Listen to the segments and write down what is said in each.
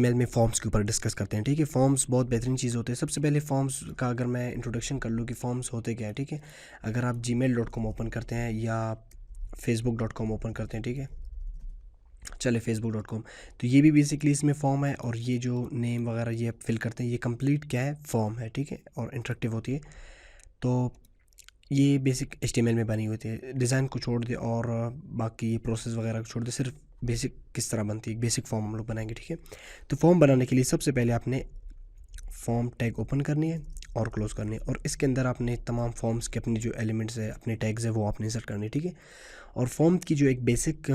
HTML में forms के ऊपर डिस्कस करते हैं, ठीक है। फॉर्म्स बहुत बेहतरीन चीज़ होते हैं। सबसे पहले फॉर्म्स का अगर मैं इंट्रोडक्शन कर लूँ कि फॉर्म्स होते क्या है, ठीक है। अगर आप gmail.com ओपन करते हैं या facebook.com ओपन करते हैं, ठीक है, चले facebook.com, तो ये भी बेसिकली इसमें फॉर्म है, और ये जो नेम वगैरह ये आप फिल करते हैं ये कंप्लीट क्या है, फॉर्म है, ठीक है, और इंटरेक्टिव होती है। तो ये बेसिक HTML में बनी होती है। डिज़ाइन को छोड़ दे और बाकी प्रोसेस वगैरह को छोड़ दे, सिर्फ बेसिक किस तरह बनती है, बेसिक फॉर्म हम लोग बनाएंगे, ठीक है। तो फॉर्म बनाने के लिए सबसे पहले आपने फॉर्म टैग ओपन करनी है और क्लोज़ करनी है, और इसके अंदर आपने तमाम फॉर्म्स के अपने जो एलिमेंट्स है, अपने टैग्स है, वो आपने इंसर्ट करनी है, ठीक है। और फॉर्म की जो एक बेसिक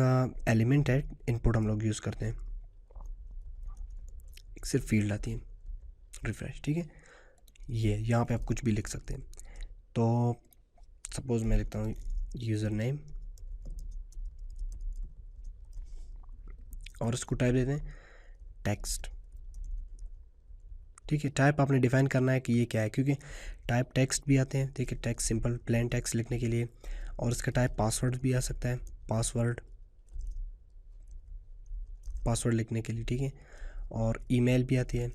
एलिमेंट है, इनपुट हम लोग यूज़ करते हैं, एक सिर्फ फील्ड आती है रिफ्रेश, ठीक है। ये यहाँ पे आप कुछ भी लिख सकते हैं। तो सपोज़ मैं लिखता हूँ यूज़र नेम, और इसको टाइप देते हैं टेक्स्ट, ठीक है। टाइप आपने डिफ़ाइन करना है कि ये क्या है, क्योंकि टाइप टेक्स्ट भी आते हैं, ठीक है, टेक्स्ट सिंपल प्लेन टेक्स्ट लिखने के लिए, और इसका टाइप पासवर्ड भी आ सकता है, पासवर्ड लिखने के लिए, ठीक है। और ईमेल भी आती है,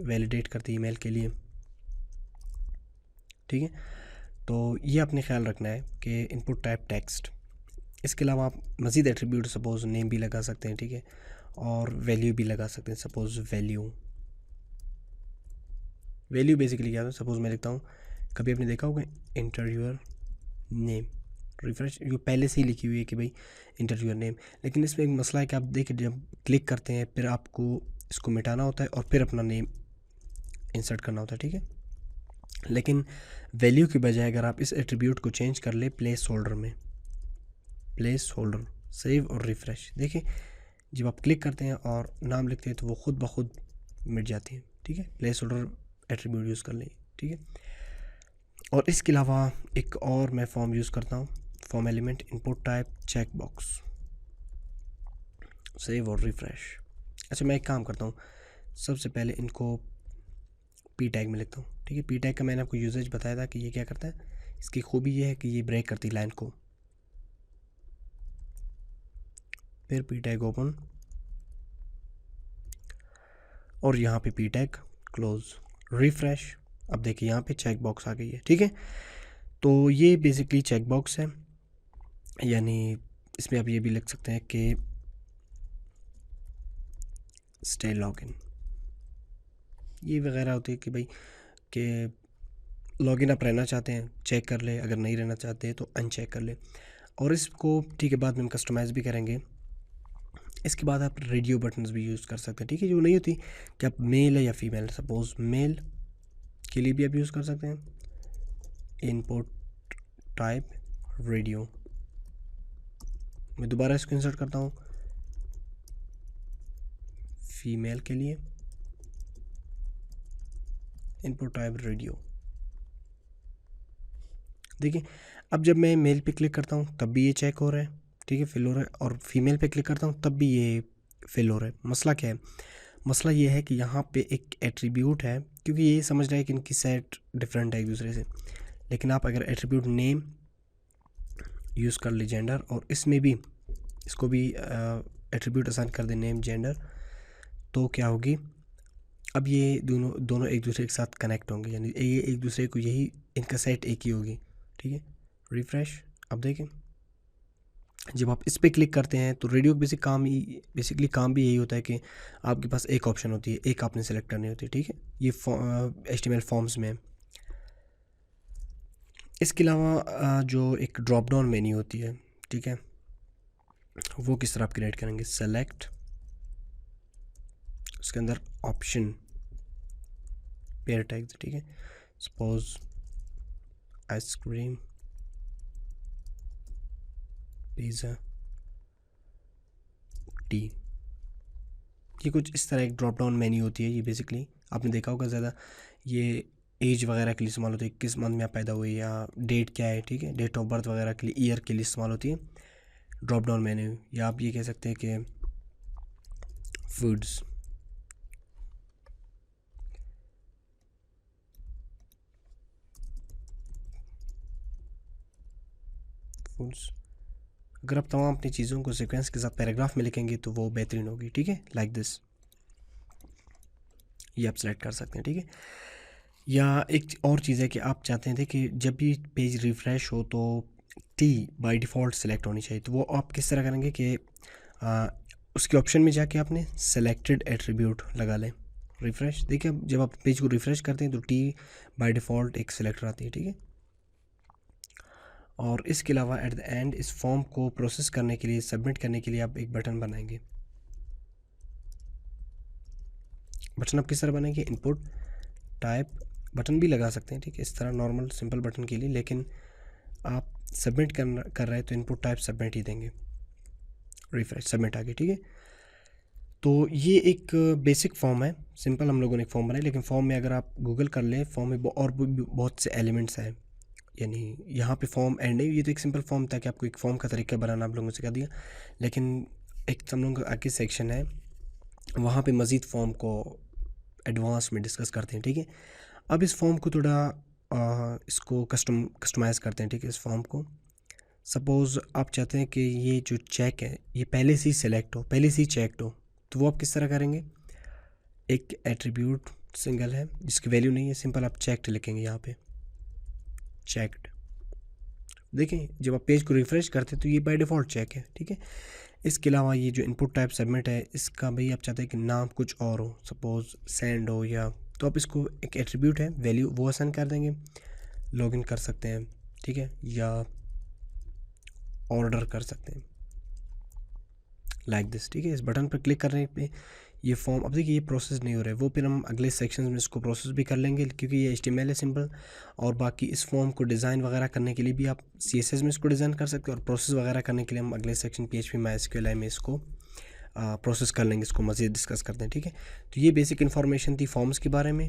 वैलिडेट करती है ईमेल के लिए, ठीक है। तो ये आपने ख्याल रखना है कि इनपुट टाइप टेक्स्ट। इसके अलावा आप मज़ीद एट्रीब्यूट सपोज़ नेम भी लगा सकते हैं, ठीक है, और वैल्यू भी लगा सकते हैं। सपोज़ वैल्यू बेसिकली क्या है, सपोज़ मैं लिखता हूँ, कभी आपने देखा होगा इंटर योर नेम रिफ्रेश, जो पहले से ही लिखी हुई है कि भाई इंटर योर नेम, लेकिन इसमें एक मसला है कि आप देखिए जब क्लिक करते हैं फिर आपको इसको मिटाना होता है और फिर अपना नेम इंसर्ट करना होता है, ठीक है। लेकिन वैल्यू की बजाय अगर आप इस एट्रीब्यूट को चेंज कर ले प्लेस होल्डर में, प्लेस होल्डर, सेव और रिफ़्रेश, देखिए जब आप क्लिक करते हैं और नाम लिखते हैं तो वो खुद ब खुद मिट जाती है, ठीक है। प्लेस होल्डर एट्रीब्यूट यूज़ कर लें, ठीक है। और इसके अलावा एक और मैं फॉर्म यूज़ करता हूँ, form element input type check box, save और रिफ़्रेश। अच्छा, मैं एक काम करता हूँ, सबसे पहले इनको पी टैग में लिखता हूँ, ठीक है। पी टैग का मैंने आपको यूजेज बताया था कि ये क्या करता है। इसकी खूबी ये है कि ये ब्रेक करती लाइन को। फिर पी टैग ओपन, और यहाँ पे पी टैग क्लोज, रिफ्रेश। अब देखिए यहाँ पे चेक बॉक्स आ गई है, ठीक है। तो ये बेसिकली चेक बॉक्स है, यानी इसमें आप ये भी लिख सकते हैं कि स्टे लॉगिन, ये वगैरह होती है कि भाई कि लॉगिन आप रहना चाहते हैं चेक कर ले, अगर नहीं रहना चाहते तो अनचेक कर ले। और इसको ठीक है बाद में हम कस्टमाइज़ भी करेंगे। इसके बाद आप रेडियो बटन्स भी यूज़ कर सकते हैं, ठीक है, जो नहीं होती कि आप मेल है या फीमेल, सपोज़ मेल के लिए भी आप यूज़ कर सकते हैं। इनपुट टाइप रेडियो, मैं दोबारा इसको इंसर्ट करता हूँ फीमेल के लिए, इनपुट टाइप रेडियो। देखिए अब जब मैं मेल पे क्लिक करता हूँ तब भी ये चेक हो रहा है, ठीक है, फिल हो रहा है, और फीमेल पे क्लिक करता हूँ तब भी ये फिल हो रहा है। मसला क्या है, मसला ये है कि यहाँ पे एक एट्रीब्यूट है, क्योंकि ये समझ रहा है कि इनकी सेट डिफरेंट है एक दूसरे से। लेकिन आप अगर एट्रीब्यूट नेम यूज़ कर ले जेंडर, और इसमें भी इसको भी एट्रीब्यूट असाइन कर दे नेम जेंडर, तो क्या होगी, अब ये दोनों एक दूसरे के साथ कनेक्ट होंगे, यानी ये एक दूसरे को, यही इनका सेट एक ही होगी, ठीक है। रिफ्रेश, अब देखें जब आप इस पर क्लिक करते हैं तो रेडियो बेसिकली काम भी यही होता है कि आपके पास एक ऑप्शन होती है, एक आपने सेलेक्ट करनी होती है, ठीक है। ये HTML फॉर्म्स में। इसके अलावा जो एक ड्रॉप डाउन मेन्यू होती है, ठीक है, वो किस तरह आप क्रिएट करेंगे, सेलेक्ट, उसके अंदर ऑप्शन पेयर टैग्स, ठीक है, सपोज आइसक्रीम, पिज़्ज़ा, टी, ये कुछ इस तरह एक ड्रॉप डाउन मेन्यू होती है। ये बेसिकली आपने देखा होगा ज़्यादा ये एज वगैरह के लिए इस्तेमाल होती है, किस मंथ में आप पैदा हुए या डेट क्या है, ठीक है, डेट ऑफ बर्थ वगैरह के लिए, ईयर के लिए इस्तेमाल होती है ड्रॉप डाउन मेन्यू। या आप ये कह सकते हैं कि फूड्स, अगर आप तमाम अपनी चीज़ों को सीक्वेंस के साथ पैराग्राफ में लिखेंगे तो वो बेहतरीन होगी, ठीक है, लाइक दिस। ये आप सेलेक्ट कर सकते हैं, ठीक है। या एक और चीज़ है कि आप चाहते थे कि जब भी पेज रिफ़्रेश हो तो टी बाय डिफ़ॉल्ट सेलेक्ट होनी चाहिए, तो वो आप किस तरह करेंगे कि उसके ऑप्शन में जाके आपने सेलेक्टेड एट्रीब्यूट लगा लें। रिफ़्रेश, देखिए अब जब आप पेज को रिफ़्रेश करते हैं तो टी बाय डिफ़ॉल्ट एक सेलेक्टर आती है, ठीक है। और इसके अलावा एट द एंड इस फॉर्म को प्रोसेस करने के लिए, सबमिट करने के लिए आप एक बटन बनाएंगे। बटन आप किस तरह बनाएंगे, इनपुट टाइप बटन भी लगा सकते हैं, ठीक है, इस तरह नॉर्मल सिंपल बटन के लिए, लेकिन आप सबमिट कर रहे हैं तो इनपुट टाइप सबमिट ही देंगे। रिफ्रेश, सबमिट आ गया, ठीक है। तो ये एक बेसिक फॉर्म है, सिंपल हम लोगों ने एक फॉर्म बनाया, लेकिन फॉर्म में अगर आप गूगल कर लें फॉर्म में और भी बहुत से एलिमेंट्स हैं, यानी यहाँ पे फॉर्म एंड है। ये तो एक सिंपल फॉर्म था कि आपको एक फॉर्म का तरीका बनाना आप लोगों से सिखा दिया, लेकिन एक हम लोगों का आगे सेक्शन है, वहाँ पे मज़ीद फॉर्म को एडवांस में डिस्कस करते हैं, ठीक है। अब इस फॉर्म को थोड़ा इसको कस्टमाइज़ करते हैं, ठीक है। इस फॉर्म को सपोज़ आप चाहते हैं कि ये जो चेक है ये पहले से ही सेलेक्ट हो, पहले से ही चेकड हो, तो वो आप किस तरह करेंगे। एक एट्रीब्यूट सिंगल है जिसकी वैल्यू नहीं है, सिंपल आप चेकड लिखेंगे यहाँ पे, चेकड। देखें जब आप पेज को रिफ़्रेश करते हैं तो ये बाय डिफ़ॉल्ट चेक है, ठीक है। इसके अलावा ये जो इनपुट टाइप सबमिट है, इसका भाई आप चाहते हैं कि नाम कुछ और हो, सपोज़ सेंड हो, या तो आप इसको एक एट्रीब्यूट है वैल्यू वो असाइन कर देंगे, लॉगिन कर सकते हैं, ठीक है, या ऑर्डर कर सकते हैं लाइक दिस, ठीक है। इस बटन पर क्लिक करने पे ये फॉर्म, अब देखिए ये प्रोसेस नहीं हो रहा है, वो फिर हम अगले सेक्शन में इसको प्रोसेस भी कर लेंगे, क्योंकि ये HTML है सिंपल। और बाकी इस फॉर्म को डिज़ाइन वगैरह करने के लिए भी आप CSS में इसको डिज़ाइन कर सकते हैं, और प्रोसेस वगैरह करने के लिए हम अगले सेक्शन PHP MySQL में इसको प्रोसेस कर लेंगे, इसको मज़ीद डिस्कस करते हैं, ठीक है। तो ये बेसिक इन्फॉर्मेशन थी फॉर्म्स के बारे में।